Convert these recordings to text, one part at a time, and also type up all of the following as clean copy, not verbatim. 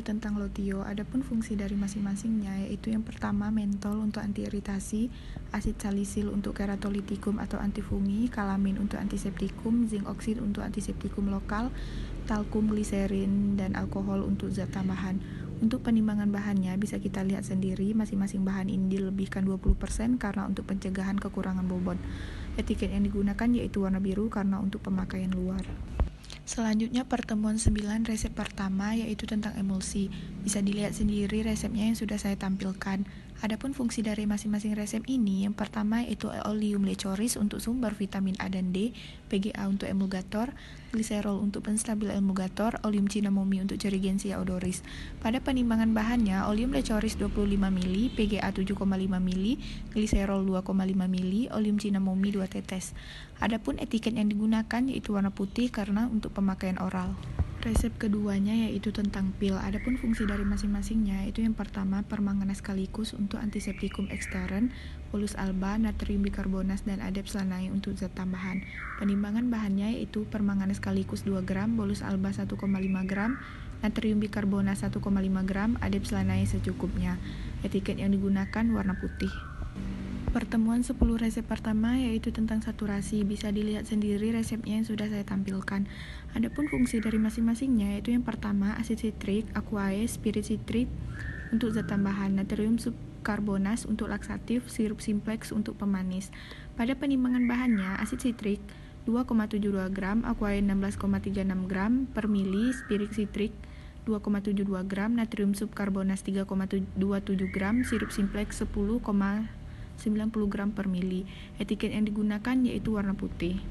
tentang lotio. Adapun fungsi dari masing-masingnya yaitu yang pertama mentol untuk anti iritasi, asid salisil untuk keratolitikum atau antifungi, kalamin untuk antiseptikum, zinc oksid untuk antiseptikum lokal, talkum, gliserin, dan alkohol untuk zat tambahan. Untuk penimbangan bahannya bisa kita lihat sendiri, masing-masing bahan ini dilebihkan 20% karena untuk pencegahan kekurangan bobot. Etiket yang digunakan yaitu warna biru karena untuk pemakaian luar. Selanjutnya pertemuan 9 resep pertama yaitu tentang emulsi. Bisa dilihat sendiri resepnya yang sudah saya tampilkan. Adapun fungsi dari masing-masing resep ini, yang pertama yaitu oleum lechoris untuk sumber vitamin A dan D, PGA untuk emulgator, gliserol untuk penstabil emulgator, oleum cinnamomi untuk cheirogensia odoris. Pada penimbangan bahannya, oleum lechoris 25 ml, PGA 7,5 ml, gliserol 2,5 ml, oleum cinnamomi 2 tetes. Adapun etiket yang digunakan yaitu warna putih karena untuk pemakaian oral. Resep keduanya yaitu tentang pil. Adapun fungsi dari masing-masingnya itu yang pertama permanganas sekaligus untuk antiseptikum ekstern, bolus alba, natrium bikarbonat, dan adep selanai untuk zat tambahan. Penimbangan bahannya yaitu permanganas sekaligus 2 gram, bolus alba 1,5 gram, natrium bikarbonat 1,5 gram, adep selanai secukupnya. Etiket yang digunakan warna putih. Pertemuan 10 resep pertama yaitu tentang saturasi. Bisa dilihat sendiri resepnya yang sudah saya tampilkan. Adapun fungsi dari masing-masingnya yaitu yang pertama asid sitrik, aquae, spirit sitrik untuk zat tambahan, natrium subkarbonat untuk laksatif, sirup simplex untuk pemanis. Pada penimbangan bahannya, asid sitrik 2,72 gram, aquae 16,36 gram per mili, spirit sitrik 2,72 gram, natrium subkarbonat 3,27 gram, sirup simplex 10,90 gram per mili. Etiket yang digunakan yaitu warna putih.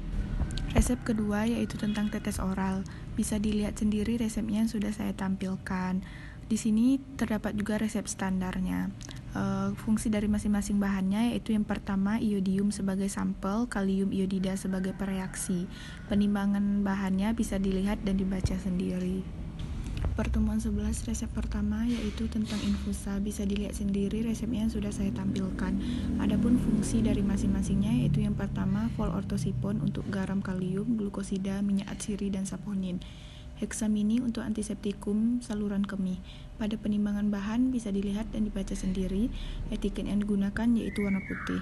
Resep kedua yaitu tentang tetes oral. Bisa dilihat sendiri resepnya yang sudah saya tampilkan. Di sini terdapat juga resep standarnya. Fungsi dari masing-masing bahannya yaitu yang pertama iodium sebagai sampel, kalium iodida sebagai pereaksi. Penimbangan bahannya bisa dilihat dan dibaca sendiri. Pertemuan 11 resep pertama yaitu tentang infusa. Bisa dilihat sendiri resepnya yang sudah saya tampilkan. Adapun fungsi dari masing-masingnya yaitu yang pertama vol-ortosipon untuk garam kalium, glukosida, minyak atsiri, dan saponin. Heksamini untuk antiseptikum saluran kemih. Pada penimbangan bahan bisa dilihat dan dibaca sendiri. Etiket yang digunakan yaitu warna putih.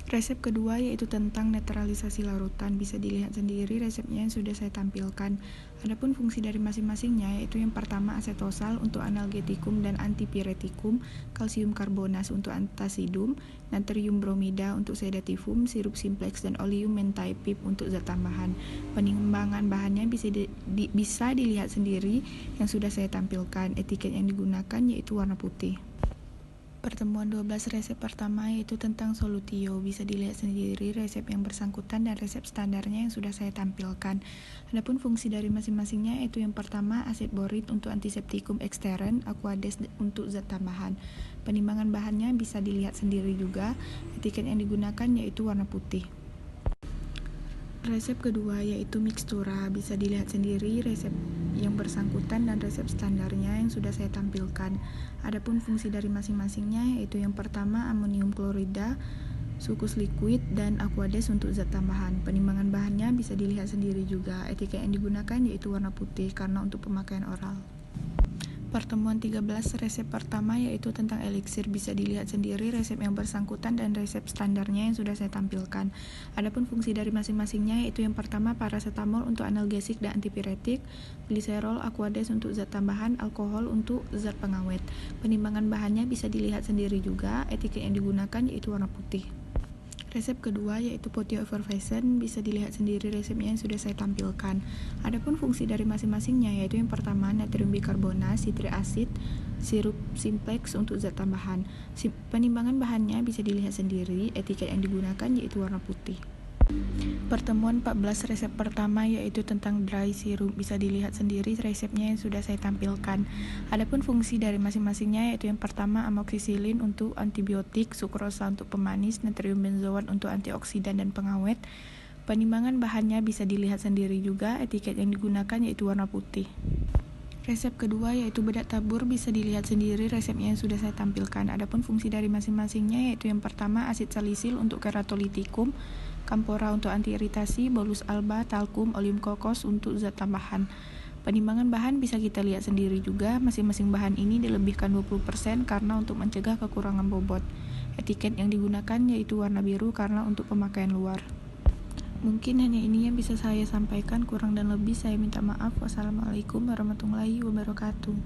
Resep kedua yaitu tentang netralisasi larutan. Bisa dilihat sendiri resepnya yang sudah saya tampilkan. Adapun fungsi dari masing-masingnya yaitu yang pertama asetosal untuk analgetikum dan antipiretikum, kalsium karbonat untuk antasidum, natrium bromida untuk sedatifum, sirup simplex, dan oleum mentaipip untuk zat tambahan. Penimbangan bahannya bisa dilihat sendiri yang sudah saya tampilkan. Etiket yang digunakan yaitu warna putih. Pertemuan 12 resep pertama yaitu tentang solutio. Bisa dilihat sendiri resep yang bersangkutan dan resep standarnya yang sudah saya tampilkan. Adapun fungsi dari masing-masingnya yaitu yang pertama asid borit untuk antiseptikum ekstern, aquades untuk zat tambahan. Penimbangan bahannya bisa dilihat sendiri juga. Etiket yang digunakan yaitu warna putih. Resep kedua yaitu mixtura. Bisa dilihat sendiri resep yang bersangkutan dan resep standarnya yang sudah saya tampilkan. Adapun fungsi dari masing-masingnya yaitu yang pertama amonium klorida, sukus liquid, dan aquades untuk zat tambahan. Penimbangan bahannya bisa dilihat sendiri juga. Etiket yang digunakan yaitu warna putih karena untuk pemakaian oral. Pertemuan 13 resep pertama yaitu tentang eliksir. Bisa dilihat sendiri resep yang bersangkutan dan resep standarnya yang sudah saya tampilkan. Adapun fungsi dari masing-masingnya yaitu yang pertama paracetamol untuk analgesik dan antipiretik, gliserol, aquades untuk zat tambahan, alkohol untuk zat pengawet. Penimbangan bahannya bisa dilihat sendiri juga. Etiket yang digunakan yaitu warna putih. Resep kedua yaitu potio effervescent. Bisa dilihat sendiri resepnya yang sudah saya tampilkan. Adapun fungsi dari masing-masingnya yaitu yang pertama natrium bikarbonat, citric acid, sirup simplex untuk zat tambahan. Penimbangan bahannya bisa dilihat sendiri. Etiket yang digunakan yaitu warna putih. Pertemuan 14 resep pertama yaitu tentang dry syrup. Bisa dilihat sendiri resepnya yang sudah saya tampilkan. Adapun fungsi dari masing-masingnya yaitu yang pertama amoxicillin untuk antibiotik, sukrosa untuk pemanis, natrium benzoat untuk antioksidan dan pengawet. Penimbangan bahannya bisa dilihat sendiri juga. Etiket yang digunakan yaitu warna putih. Resep kedua yaitu bedak tabur. Bisa dilihat sendiri resepnya yang sudah saya tampilkan. Adapun fungsi dari masing-masingnya yaitu yang pertama asid salisil untuk keratolitikum, campora untuk anti iritasi, bolus alba, talkum, oleum kokos untuk zat tambahan. Penimbangan bahan bisa kita lihat sendiri juga, masing-masing bahan ini dilebihkan 20% karena untuk mencegah kekurangan bobot. Etiket yang digunakan yaitu warna biru karena untuk pemakaian luar. Mungkin hanya ini yang bisa saya sampaikan, kurang dan lebih saya minta maaf. Wassalamualaikum warahmatullahi wabarakatuh.